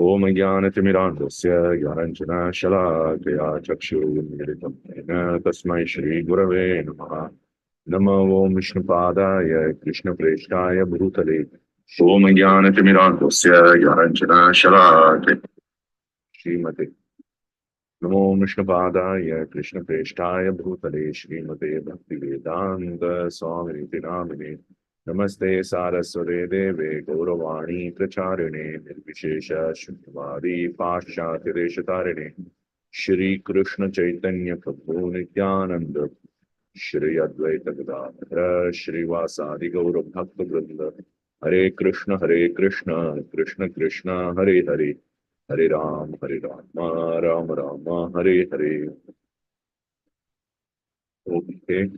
Om Jnana-timirandasya Jnananjana-shalakaya Chakshurimilitam Yena Tasmai Shri Gurave Namaha. Namo Om Vishnupadaya Krishna Preshtaya Bhutale Om Jnana-timirandasya Jnananjana-shalakaya Srimate Namo Om Vishnupadaya Krishna Preshtaya Bhutale Srimate Bhakti Vedanta Swami Namine Namaste Saraswate Deve Gauravani Pracharine Nirvishesha Shunyavadi Paschati Deshatarine Shri Krishna Chaitanya Prabhu Nityananda Shri Advaita Gadadhara Shri Vasadi Gaurav Bhakta Vrinda Hare Krishna Krishna Krishna Hare Hare Hare Rama Rama Rama Hare Hare. Okay.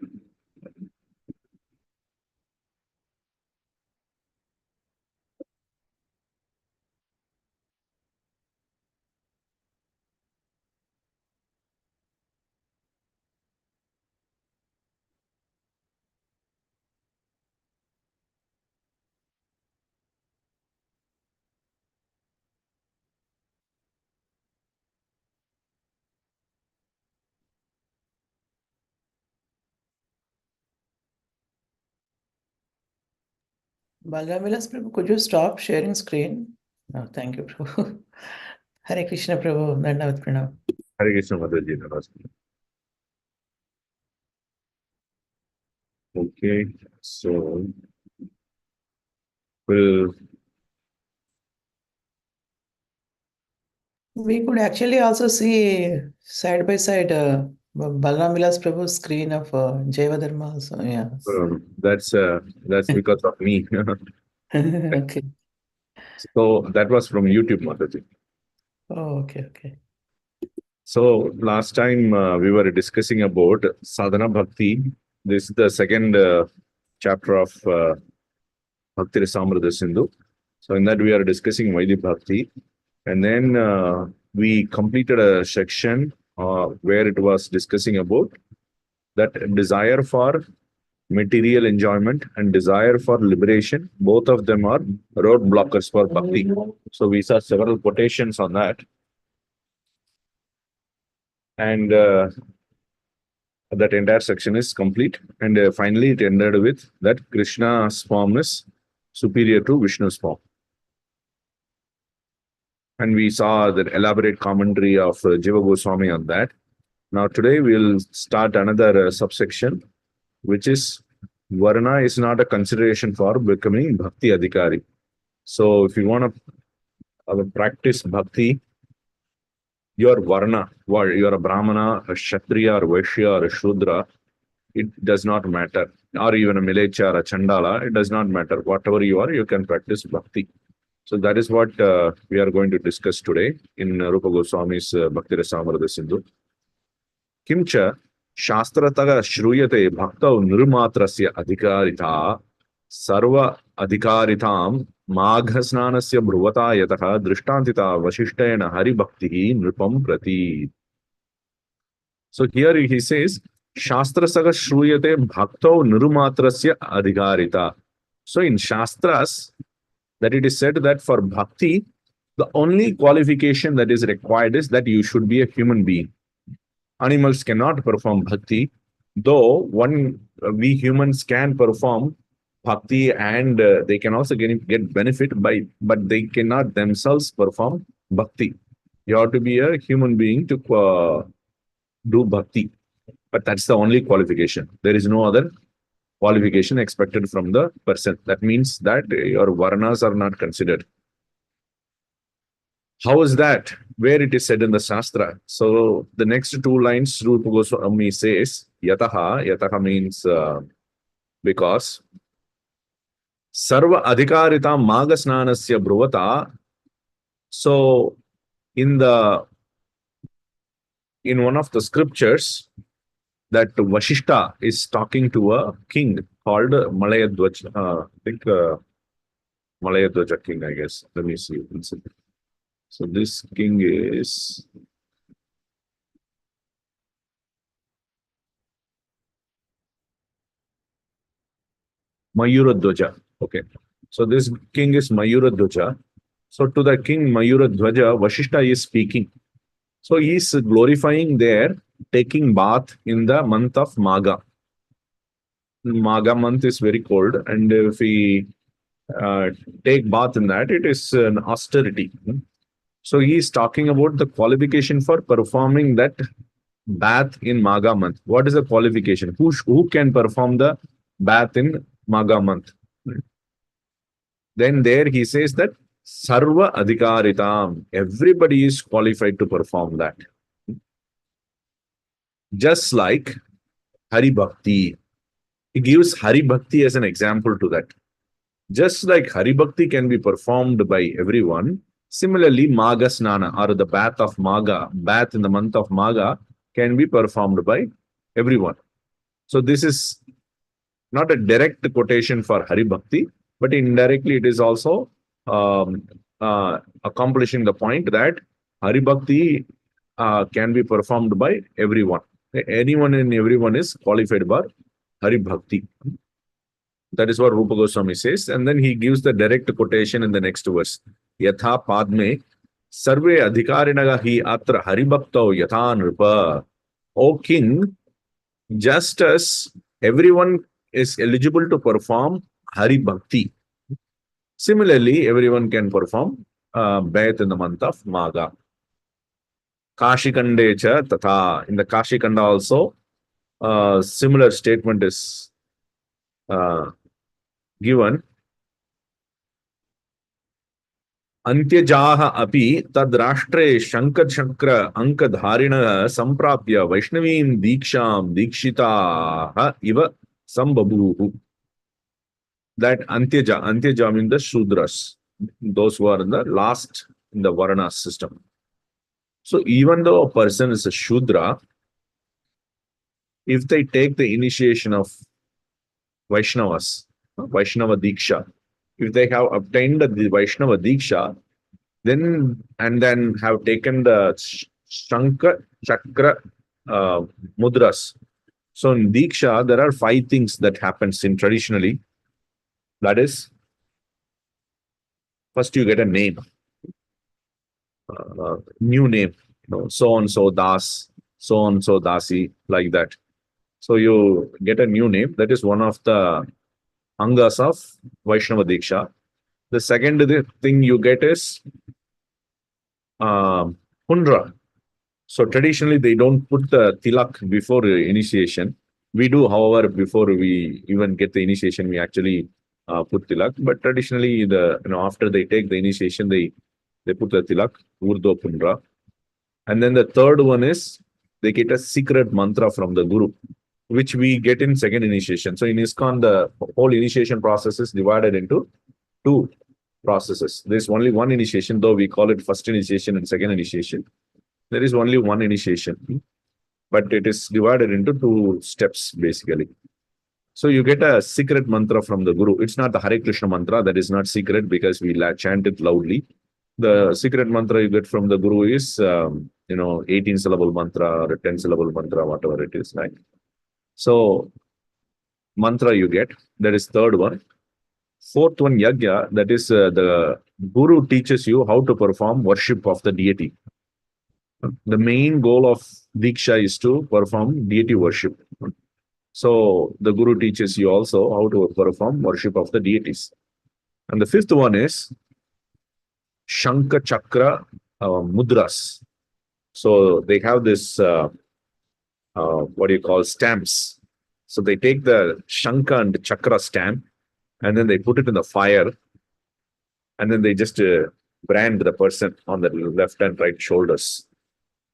Balravilas Prabhu, could you stop sharing screen? No, thank you, Prabhu. Hare Krishna Prabhu, Dandavat Pranam. Hare Krishna Mataji Namaste. Okay, so we'll We could actually also see side by side Balram Vilas Prabhu's screen of Jaiva Dharma also. Yeah. that's because of me. Okay. So that was from YouTube, Mataji. Oh, okay. So last time we were discussing about sadhana bhakti. This is the second chapter of Bhakti Rasāmṛta Sindhu. So in that we are discussing Vaidhi Bhakti, and then we completed a section where it was discussing about that desire for material enjoyment and desire for liberation. Both of them are roadblockers for bhakti. So we saw several quotations on that, and that entire section is complete. And finally, it ended with that Krishna's form is superior to Vishnu's form. And we saw the elaborate commentary of Jiva Goswami on that. Now, today we'll start another subsection, which is Varna is not a consideration for becoming Bhakti Adhikari. So, if you want to practice Bhakti, your Varna, you're a Brahmana, a Kshatriya, or Vaishya, or a Shudra, it does not matter. Or even a Milecha or a Chandala, it does not matter. Whatever you are, you can practice Bhakti. So that is what we are going to discuss today in Rupa Goswami's Bhakti Rasāmṛta Sindhu. Kimcha Shastrataga Shruyate Bhaktau Nirmatrasya Adhikarita Sarva Adhikaritam Maghasnanasya Bruvata Yataha Drishtantita Vashishtena Hari Bhakti Nripam Prati. So here he says Shastrasaga Shruyate Bhaktau Nirmatrasya Adhikarita. So in Shastras, that it is said that for bhakti, the only qualification that is required is that you should be a human being. Animals cannot perform bhakti, though we humans can perform bhakti, and they can also get benefit by, but they cannot themselves perform bhakti. You have to be a human being to do bhakti, but that's the only qualification. There is no other qualification expected from the person. That means that your varnas are not considered. How is that? Where it is said in the Shastra. So the next two lines, Rupa Goswami says, Yataha. Yataha means because. Sarva Adhikarita Magasnanasya Bruvata. So in one of the scriptures, that Vashishta is talking to a king called Malayadwaja. I think Malayadwaja king, I guess. Let me see. So this king is Mayuradwaja. Okay. So this king is Mayuradwaja. So to the king Mayuradhwaja, Vashishta is speaking. So he is glorifying there, taking bath in the month of Magha. Magha month is very cold, and if we take bath in that, it is an austerity. So he is talking about the qualification for performing that bath in Magha month. What is the qualification? Who can perform the bath in Magha month? Then there he says that Sarva Adhikaritam, everybody is qualified to perform that. Just like Hari Bhakti. He gives Hari Bhakti as an example to that. Just like Hari Bhakti can be performed by everyone, similarly, Magha Snana or the bath of Magha, bath in the month of Magha, can be performed by everyone. So this is not a direct quotation for Hari Bhakti, but indirectly it is also accomplishing the point that Hari Bhakti can be performed by everyone. Anyone and everyone is qualified for Hari Bhakti. That is what Rupa Goswami says. And then he gives the direct quotation in the next verse. Yatha Padme Sarve Adhikarinaga hi atra Hari Bhaktau Yatha Nripa. O king, just as everyone is eligible to perform Hari Bhakti, similarly, everyone can perform bath in the month of Magha. Kashikande cha tatha. In the Kashikanda also, similar statement is given. Antyajaha api tadrashtre shankar shakra ankadharina samprapya Vaishnavim diksham dikshitaha iva sambabuhu. That Antyaja means the Shudras, those who are in the last in the Varna system. So even though a person is a Shudra, if they take the initiation of Vaishnavas, Vaishnava Diksha, if they have obtained the Vaishnava Diksha, then have taken the Shankar Chakra Mudras. So in Diksha, there are 5 things that happens in traditionally. That is, first you get a name, new name, so and so Das, so and so Dasi, like that. So you get a new name. That is one of the angas of Vaishnava Diksha. The second thing you get is Hundra. So traditionally they don't put the tilak before initiation. We do, however, before we even get the initiation, we actually put tilak. But traditionally, after they take the initiation, they put the tilak, Urdo Pundra. And then the third one is they get a secret mantra from the Guru, which we get in second initiation. So in ISKCON, the whole initiation process is divided into 2 processes. There's only one initiation, though we call it first initiation and second initiation. There is only one initiation, but it is divided into 2 steps, basically. So you get a secret mantra from the Guru. It's not the Hare Krishna mantra. That is not secret because we chant it loudly. The secret mantra you get from the Guru is, 18-syllable mantra or a 10-syllable mantra, whatever it is, right? So mantra you get, that is third one. Fourth one, Yagya, that is the Guru teaches you how to perform worship of the deity. The main goal of Diksha is to perform deity worship. So the Guru teaches you also how to perform worship of the deities. And the fifth one is Shanka Chakra Mudras. So they have this, stamps. So they take the Shanka and Chakra stamp and then they put it in the fire and then they just brand the person on the left and right shoulders.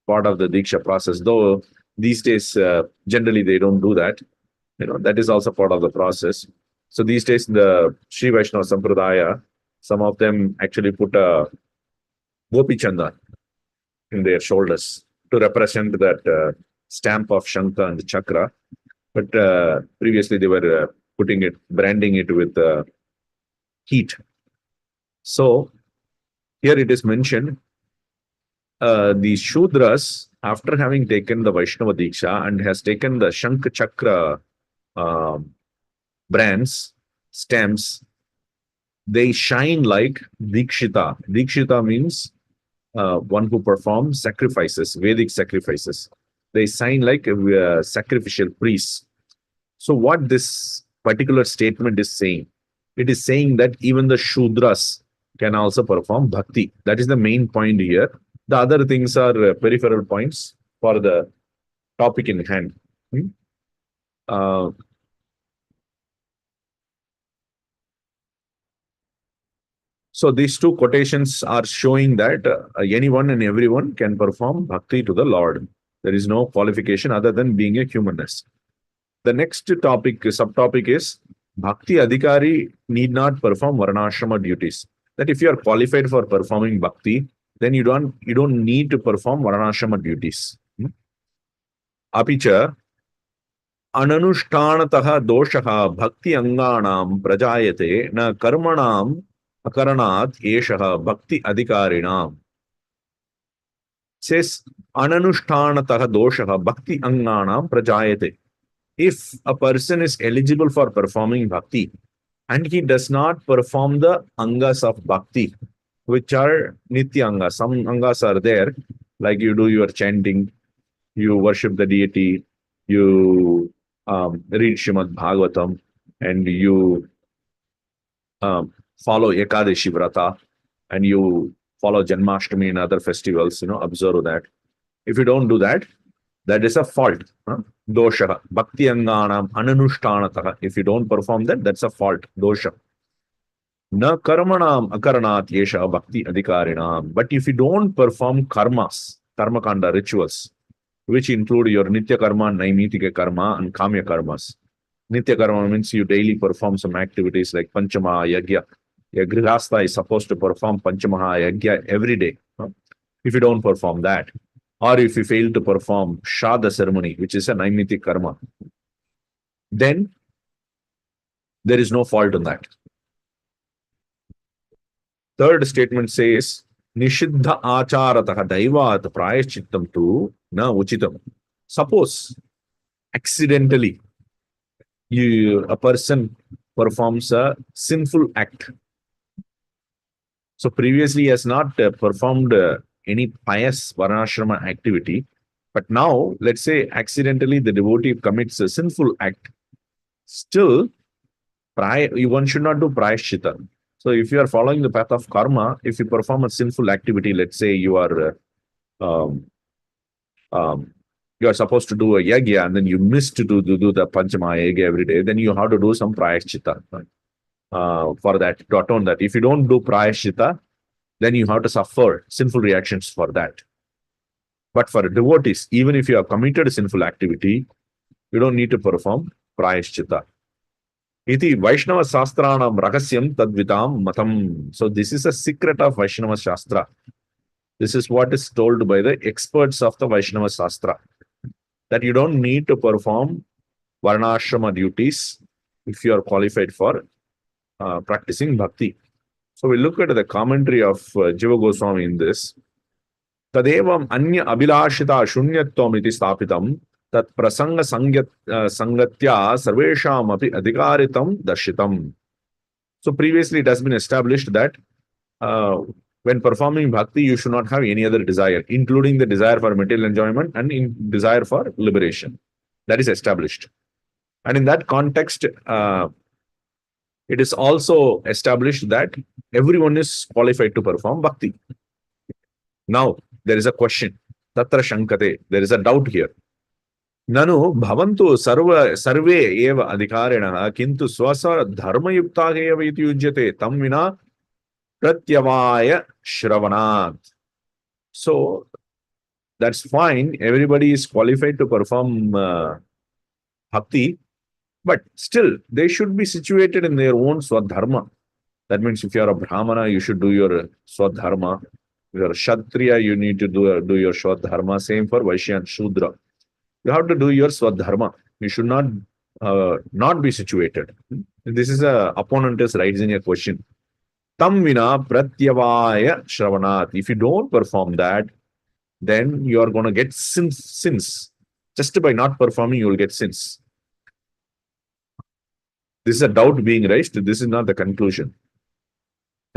Part of the Diksha process, though these days, generally they don't do that. That is also part of the process. So these days, the Sri Vaishnava Sampradaya, some of them actually put a Gopi Chanda in their shoulders to represent that stamp of Shanka and Chakra. But previously they were branding it with heat. So here it is mentioned, the Shudras, after having taken the Vaishnava Diksha and has taken the Shanka Chakra brands, stamps, they shine like Dikshita. Dikshita means one who performs sacrifices, Vedic sacrifices. They shine like sacrificial priests. So what this particular statement is saying, it is saying that even the Shudras can also perform bhakti. That is the main point here. The other things are peripheral points for the topic in hand. Uh, so these two quotations are showing that anyone and everyone can perform bhakti to the Lord. There is no qualification other than being a humanness. The next topic, subtopic is Bhakti Adhikari need not perform Varnashrama duties. That if you are qualified for performing bhakti, then you don't need to perform Varnashrama duties. Apicha Ananushtanatah doshaha bhakti anganam prajayate na karmanam akaranat eshaha bhakti adhikarinam. Says Ananushtanatah doshaha bhakti anganam prajayate. If a person is eligible for performing bhakti and he does not perform the angas of bhakti, which are nitya angas, some angas are there, like you do your chanting, you worship the deity, you read Srimad Bhagavatam, and you follow Ekadashi Vrata, and you follow Janmashtami and other festivals, observe that. If you don't do that, that is a fault. Dosha. Bhakti anganam ananushtanatah. If you don't perform that, that's a fault. Dosha. Na karmanam akaranat yesha bhakti adhikarinam. But if you don't perform karmas, karma kanda rituals, which include your nitya karma, naimitika karma, and kamya karmas. Nitya karma means you daily perform some activities like Panchamaha Yagya. A grihastha is supposed to perform Panchamaha Yagya every day. If you don't perform that, or if you fail to perform Shraddha ceremony, which is a naimitic karma, then there is no fault in that. Third statement says, Nishiddha acharatah daivat prayaschittam tu na uchitam. Suppose accidentally a person performs a sinful act. So previously he has not performed any pious varnashrama activity, but now let's say accidentally the devotee commits a sinful act. Still, one should not do prayashchita. So if you are following the path of karma, if you perform a sinful activity, let's say you are supposed to do a yagya and then you miss to do the Panchamaha yagya every day, then you have to do some prayashchita for that, to atone that. If you don't do prayashchita, then you have to suffer sinful reactions for that. But for devotees, even if you have committed a sinful activity, you don't need to perform prayashchita. Iti Vaishnava Shastranam Rakasyam Tadvitam Matam. So this is a secret of Vaishnava Shastra. This is what is told by the experts of the Vaishnava Shastra. That you don't need to perform Varnashrama duties if you are qualified for practicing bhakti. So we look at the commentary of Jiva Goswami in this. Tadevam anya abhilashita shunyatvam iti stapitam tat prasanga sangatya sarvesham api adhikaritam darshitam. So previously it has been established that when performing bhakti, you should not have any other desire, including the desire for material enjoyment and desire for liberation. That is established. And in that context, it is also established that everyone is qualified to perform bhakti. Now, there is a question. Tatra shankate. There is a doubt here. Nanu bhavantu sarve eva adhikarinaha kintu swasa dharma yuktaha eva iti yujyate tam vina pratyavaya shravanat. So, that's fine. Everybody is qualified to perform bhakti. But still, they should be situated in their own swadharma. That means if you are a Brahmana, you should do your swadharma. If you are a Kshatriya, you need to do your swadharma. Same for Vaishya and Shudra. You have to do your swadharma. You should not be situated. This is a opponent is raising a question. Tam vina pratyavaya shravanat. If you don't perform that, then you are going to get sins. Just by not performing, you will get sins. This is a doubt being raised. This is not the conclusion.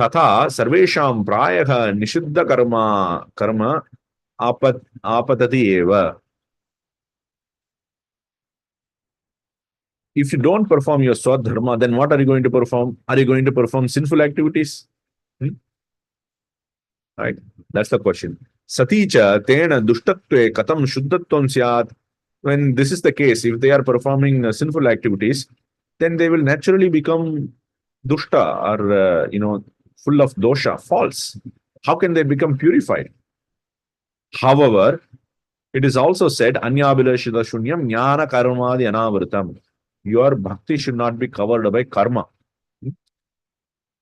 Tatha sarvesham prayaha nishuddha karma apatati eva. If you don't perform your swadharma, then what are you going to perform? Are you going to perform sinful activities? Right? That's the question. Saticha tena dushtatve katam shuddhatvam syat. When this is the case, if they are performing sinful activities, then they will naturally become dushta or, full of dosha, false. How can they become purified? However, it is also said, Anyabhilashita shunyam jnana karmadi anavritam. Your bhakti should not be covered by karma.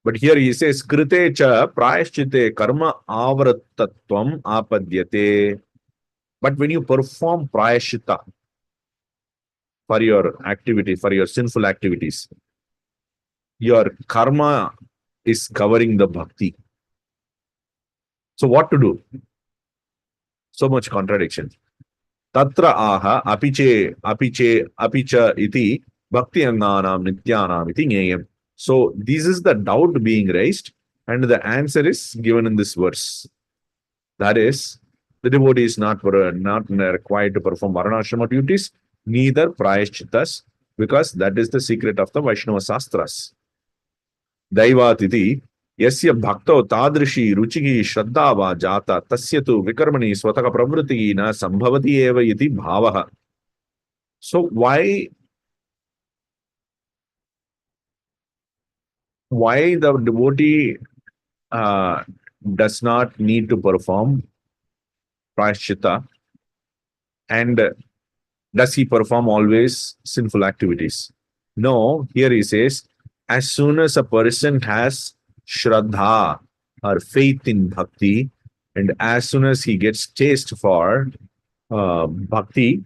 But here he says, Krite cha prayashchite karma avratatvam apadyate. But when you perform prayashchita for your activity, for your sinful activities, your karma is covering the bhakti. So what to do? So much contradiction. Tatra aha apicha iti bhakti anganam nityanam iti nyayam. So this is the doubt being raised, and the answer is given in this verse. That is, the devotee is not required to perform varnashrama duties, neither prayashchitas, because that is the secret of the Vaishnava Sastras. Daivatiti yasya bhakto tadrishi ruchigi shraddha va jata tasya tu vikarmani swataka pravritti na sambhavati eva iti bhavaha. So why the devotee does not need to perform prayashchita, and does he perform always sinful activities? No, here he says, as soon as a person has shraddha or faith in bhakti, and as soon as he gets taste for bhakti,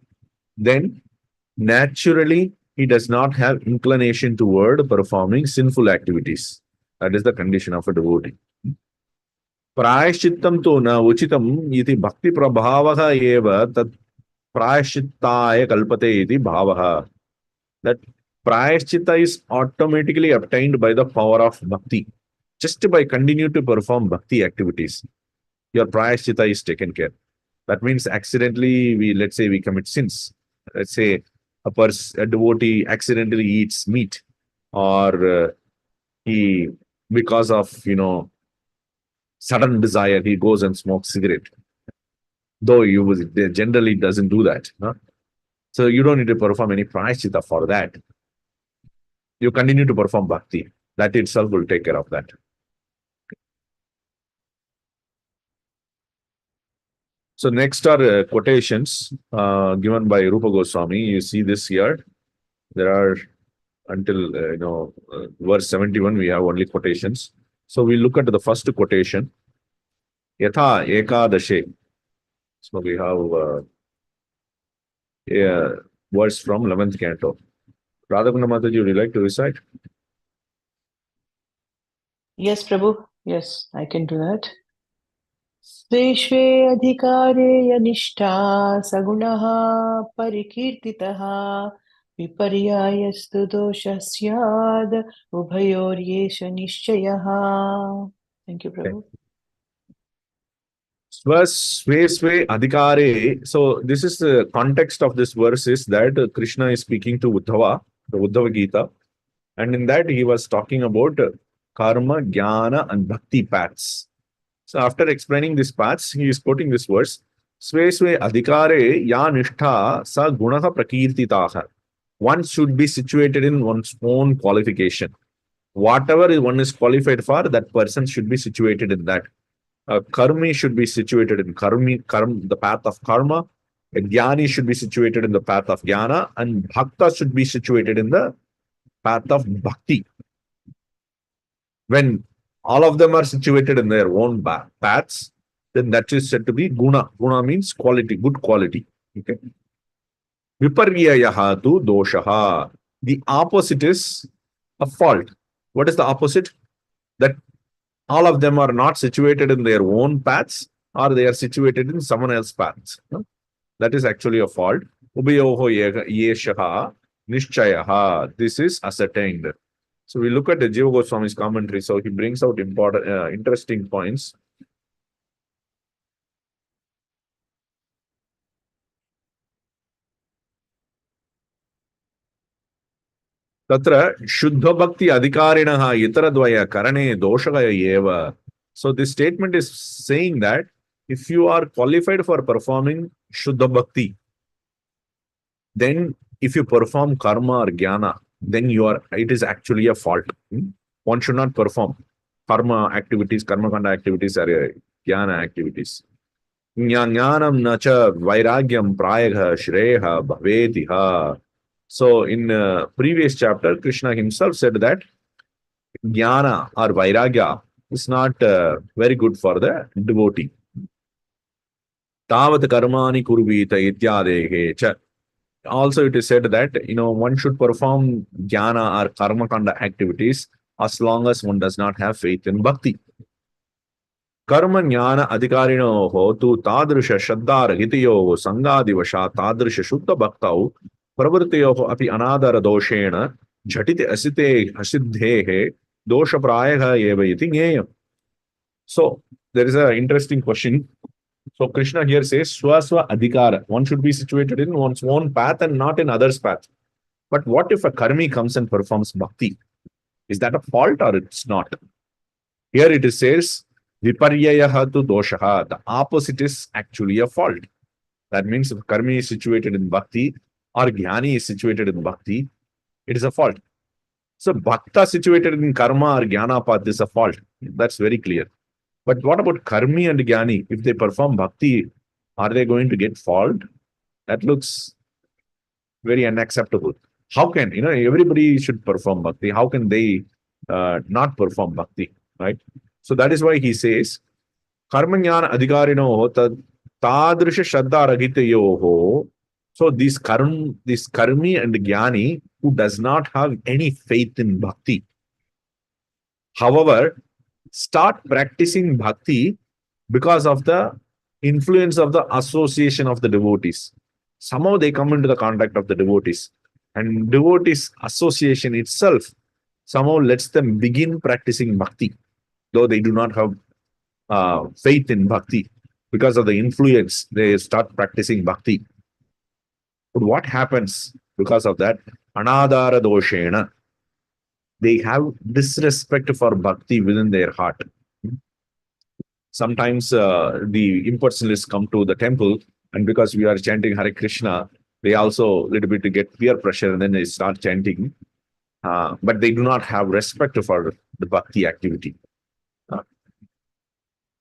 then naturally he does not have inclination toward performing sinful activities. That is the condition of a devotee. Prayashchittam tu na uchitam iti bhakti prabhavaha eva tat prayashchittaya kalpate iti bhavaha. That prayashchitta is automatically obtained by the power of bhakti. Just by continue to perform bhakti activities, your prayashchitta is taken care. That means accidentally, let's say we commit sins. Let's say a devotee accidentally eats meat, or he, because of, sudden desire, he goes and smokes cigarette. Though he generally doesn't do that. Huh? So you don't need to perform any prayashchitta for that. You continue to perform bhakti. That itself will take care of that. So next are quotations given by Rupa Goswami. You see this here. There are until verse 71. We have only quotations. So we look at the first quotation. Yatha ekadashe. So we have a verse from 11th canto. Radhakunda Mataji, would you like to recite? Yes, Prabhu. Yes, I can do that. Sveshve adhikare yanishta sagunaha parikirtitaha viparyayastu doshasyad ubhayoryesha nishchayaha. Thank you, Prabhu. Svesve adhikare. So this is the context of this verse is that Krishna is speaking to Uddhava, the Uddhava Gita, and in that he was talking about karma, jnana, and bhakti paths. So after explaining these paths, he is quoting this verse. Svesve adhikare ya nishtha sa gunaha prakirtitaha. One should be situated in one's own qualification. Whatever one is qualified for, that person should be situated in that. Karmi should be situated in the path of karma. A jnani should be situated in the path of jnana, and bhakta should be situated in the path of bhakti. When all of them are situated in their own paths, then that is said to be guna. Guna means quality, good quality. Okay. Viparyayaha tu doshaha. The opposite is a fault. What is the opposite? That all of them are not situated in their own paths, or they are situated in someone else's paths. That is actually a fault. Ubayoho yeshaha nishchayaha. This is ascertained. So we look at the Jiva Goswami's commentary. So he brings out important, interesting points. Tatra Shuddha Bhakti Adhikarinaha Itaradvaya Karane Doshagaya Eva. So this statement is saying that if you are qualified for performing Shuddha Bhakti, then if you perform karma or jnana, then it is actually a fault. One should not perform karma activities, karma kanda activities or jnana activities. Jnanam nacha vairagyam prayagha shreha bhavetiha. So in previous chapter, Krishna himself said that jnana or vairagya is not very good for the devotee. Tavat karmani kurvita ityadehe cha. Also, it is said that one should perform jnana or karma kanda activities as long as one does not have faith in bhakti. Karma jnana adhikarinoho tu tadrisha shraddharahitayoho sangadivasha tadrisha shuddha bhaktau pravrityoho api anadara doshena jhatite asite asiddhehe dosha prayaha eva iti jneyam. So, there is an interesting question. So Krishna here says swaswa adhikara. One should be situated in one's own path and not in others' path. But what if a karmi comes and performs bhakti? Is that a fault or it's not? Here it says viparyayaha tu doshaha. The opposite is actually a fault. That means if karmi is situated in bhakti or jnani is situated in bhakti, it is a fault. So bhakta situated in karma or jnana path is a fault. That's very clear. But what about karmi and jnani? If they perform bhakti, are they going to get fault? That looks very unacceptable. How can, everybody should perform bhakti. How can they not perform bhakti, right? So that is why he says, karma jnana adhikarino tadrisha shraddha ragitayoho. So this karmi and jnani who does not have any faith in bhakti. However, start practicing bhakti because of the influence of the association of the devotees. Somehow they come into the contact of the devotees, and devotees association itself somehow lets them begin practicing bhakti, though they do not have faith in bhakti. Because of the influence, they start practicing bhakti. But what happens because of that? Anadara doshena. They have disrespect for bhakti within their heart. Sometimes the impersonalists come to the temple, and because we are chanting Hare Krishna, they also a little bit to get peer pressure, and then they start chanting. But they do not have respect for the bhakti activity.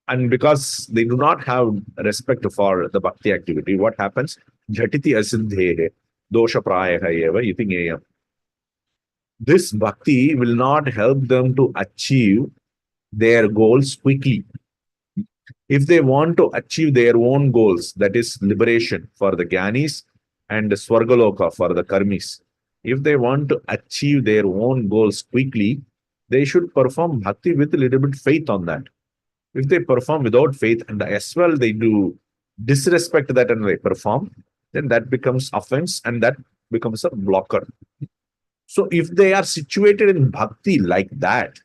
And because they do not have respect for the bhakti activity, what happens? Jhatiti asiddhehe dosha prayaha eva iti jneyam. This bhakti will not help them to achieve their goals quickly. If they want to achieve their own goals, that is liberation for the jnanis and swargaloka for the karmis, if they want to achieve their own goals quickly, they should perform bhakti with a little bit faith on that. If they perform without faith and as well they do disrespect that and they perform, then that becomes offense and that becomes a blocker. So if they are situated in bhakti like that,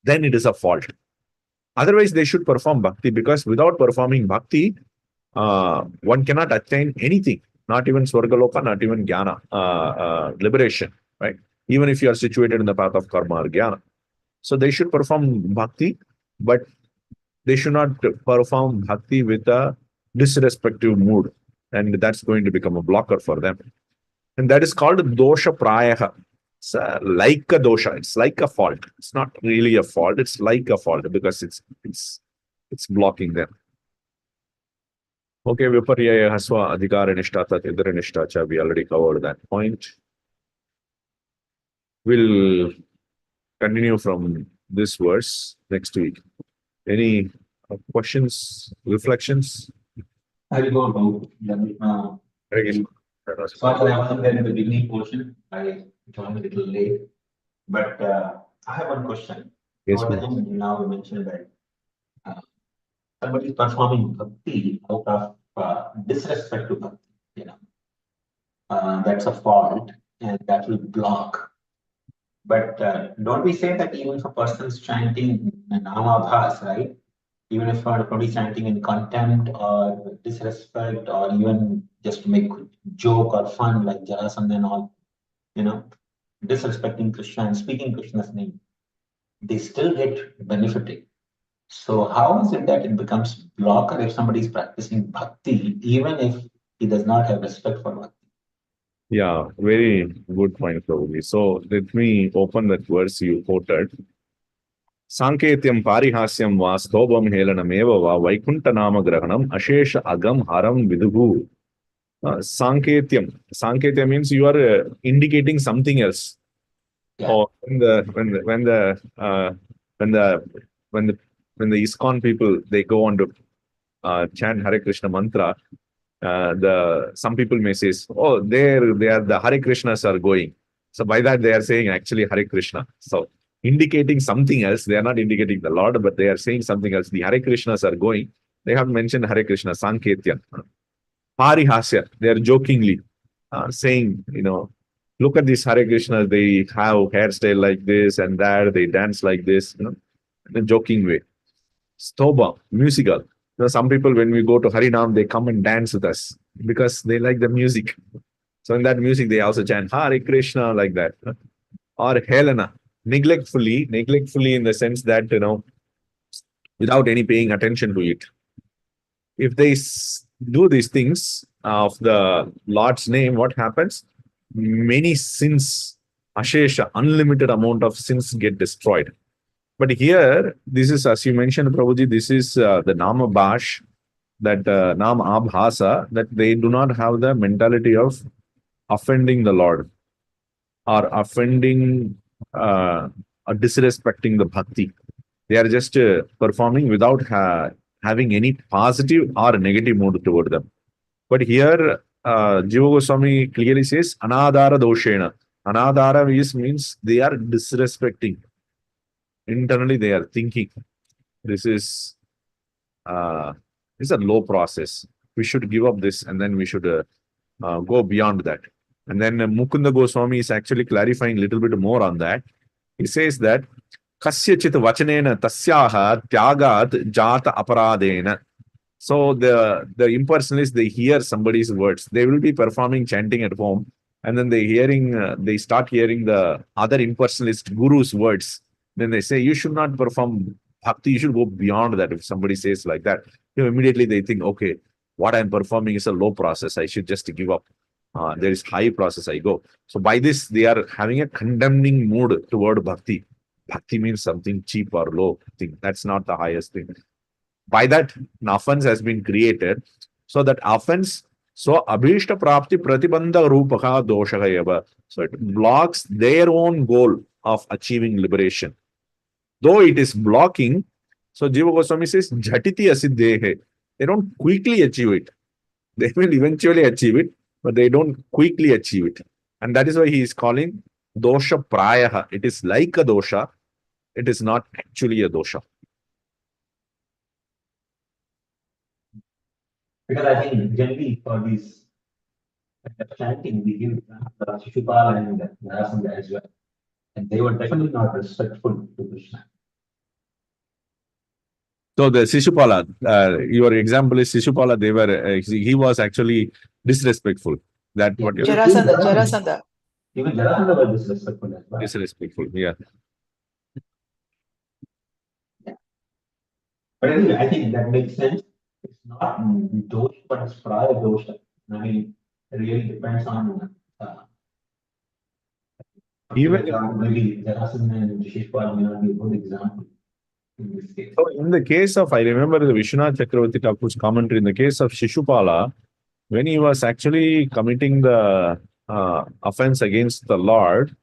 then it is a fault. Otherwise, they should perform bhakti, because without performing bhakti, one cannot attain anything, not even swargaloka, not even jnana, liberation, right? Even if you are situated in the path of karma or jnana. So they should perform bhakti, but they should not perform bhakti with a disrespectful mood. And that's going to become a blocker for them. And that is called dosha prayaha. It's like a dosha. It's like a fault. It's not really a fault. It's like a fault because it's blocking them. Okay, viparyaya haswa adhikara nishta tat idara nishta cha. We already covered that point. We'll continue from this verse next week. Any questions, reflections? I will go about Again. sorry, I wasn't there in the beginning portion. I joined a little late. But I have one question. Yes, Now you mentioned that somebody is performing bhakti out of disrespect to bhakti. That's a fault, and that will block. But don't we say that even if a person is chanting Namabhas, right? Even if somebody is chanting in contempt or disrespect or even just to make joke or fun like Jarasandha and all, you know, disrespecting Krishna and speaking Krishna's name, they still get benefited. So how is it that it becomes blocker if somebody is practicing bhakti, even if he does not have respect for bhakti? Yeah, very good point, Prabhuji. So let me open that verse you quoted. Sanketyam parihasyam va stobam helanameva va vaikunta nama grahanam ashesha agam haram viduhu. Sanketyam. Sanketyam means you are indicating something else. Yeah. Or when the when the when the ISKCON people they go on to chant Hare Krishna mantra, some people may say, oh, they are the Hare Krishnas are going. So by that they are saying actually Hare Krishna. So indicating something else. They are not indicating the Lord, but they are saying something else. The Hare Krishnas are going. They have mentioned Hare Krishna, Sanketyan. Parihasya, they are jokingly saying, look at these Hare Krishnas, they have hairstyle like this and that, they dance like this, in a joking way. Stoba, musical. Some people, when we go to Harinam, they come and dance with us because they like the music. So in that music, they also chant Hare Krishna like that. Or Helena, neglectfully in the sense that, without any paying attention to it. If they do these things of the Lord's name, what happens? Many sins, Ashesha, unlimited amount of sins get destroyed. But here, this is, as you mentioned, Prabhuji, this is the Nama Bash, that Nama Abhasa, that they do not have the mentality of offending the Lord or offending or disrespecting the bhakti. They are just performing without having any positive or negative mood toward them. But here, Jiva Goswami clearly says, Anadara doshena. Anadara means they are disrespecting. Internally, they are thinking, this is a low process. We should give up this and then we should go beyond that. And then Mukunda Goswami is actually clarifying a little bit more on that. He says that kasyachit vachanena tasyaha tyagat jata aparadena. So the impersonalists, they hear somebody's words. They will be performing chanting at home, and then they start hearing the other impersonalist guru's words. Then they say, you should not perform bhakti, you should go beyond that. If somebody says like that, immediately they think, okay, what I'm performing is a low process. I should just give up. There is high process, I go. So by this, they are having a condemning mood toward bhakti. Bhakti means something cheap or low thing. That's not the highest thing. By that, an offense has been created. So that offense, so abhishta prapti pratibandha rupaka doshaka. So it blocks their own goal of achieving liberation. Though it is blocking, so Jiva Goswami says, jhatiti asiddhehe. They don't quickly achieve it. They will eventually achieve it, but they don't quickly achieve it. And that is why he is calling dosha prayaha. It is like a dosha. It is not actually a dosha. Because I think generally for these chanting, we give Shishupal and Rasāmṛta as well. And they were definitely not respectful to Krishna. So the Shishupala, your example is Shishupala. They were he was actually disrespectful. That what you're Jarasandha. Even Jarasandha was disrespectful as well. disrespectful. Yeah. But anyway, I think that makes sense. It's not dosha, but it's prior dosha. I mean, it really depends on Even maybe Jarasandha and Shishupal may not be a good example in this case. so in the case of, I remember the Vishwanath Chakravarti Thakur's commentary in the case of Shishupala, when he was actually committing the offense against the Lord,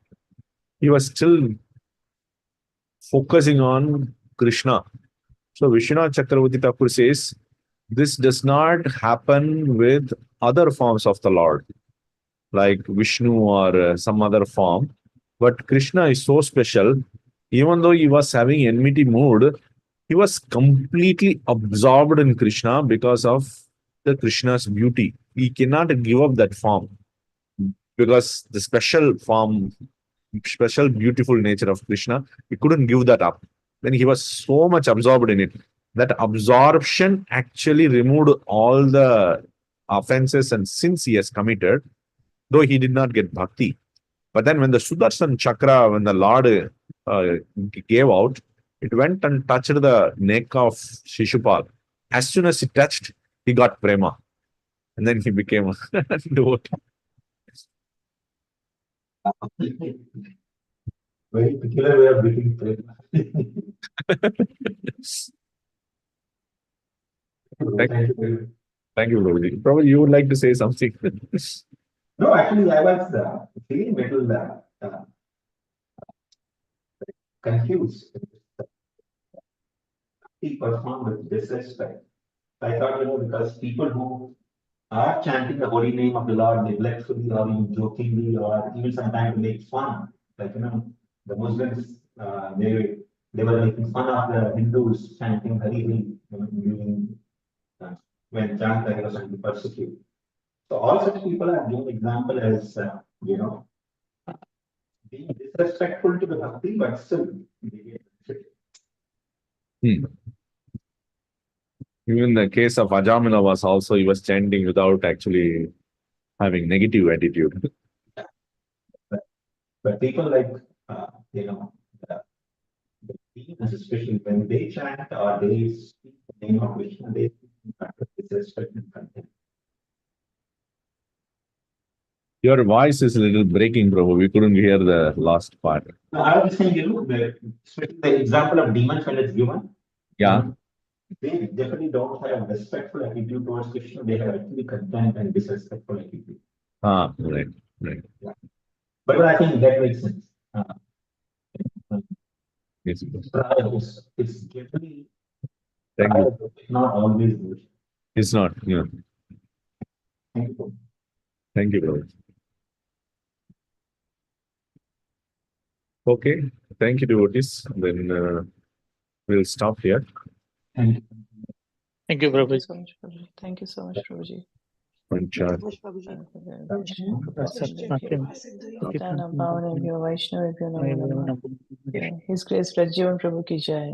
he was still focusing on Krishna. So Vishwanath Chakravarti Thakur says, this does not happen with other forms of the Lord, like Vishnu or some other form. But Krishna is so special. Even though he was having enmity mood, he was completely absorbed in Krishna because of the Krishna's beauty. He cannot give up that form because the special form special, beautiful nature of Krishna. He couldn't give that up. Then he was so much absorbed in it. That absorption actually removed all the offenses and sins he has committed, though he did not get bhakti. But then when the Sudarshan Chakra, when the Lord gave out, it went and touched the neck of Shishupal. As soon as it touched, he got prema. And then he became a devotee. Very peculiar way of getting prema. Thank you, Prabhuji. Probably you would like to say something. No, actually, I was feeling a little confused. He performed with disrespect. I thought, because people who are chanting the holy name of the Lord neglectfully or even jokingly or even sometimes make fun, like, the Muslims, they were making fun of the Hindus chanting Hari Hari during when Janata was under persecuted. So all such people are given example as, being disrespectful to the Bhakti, but still they get benefit. Even the case of Ajamila was also, he was chanting without actually having negative attitude. But people like, the demons, especially when they chant or they speak the name of Krishna, they disrespect and contempt. Your voice is a little breaking, Prabhu. We couldn't hear the last part. No, I was just saying, the example of demons when it's given. Yeah. They definitely don't have respectful attitude towards Krishna. They have actually contempt and disrespectful attitude. Right. Yeah. But I think that makes sense. Yes. It's generally Thank you. not always good. It's not. Yeah. Thank you. Thank you, Prabhu. Okay. Thank you, devotees. Then we'll stop here. Thank you. Thank you, Thank you Prabhuji. so much, Prabhuji. Thank you so much, Prabhuji. Pancha. Vaishnavebhyo Namo Namah. His Grace Pradyuman Prabhu ki jai.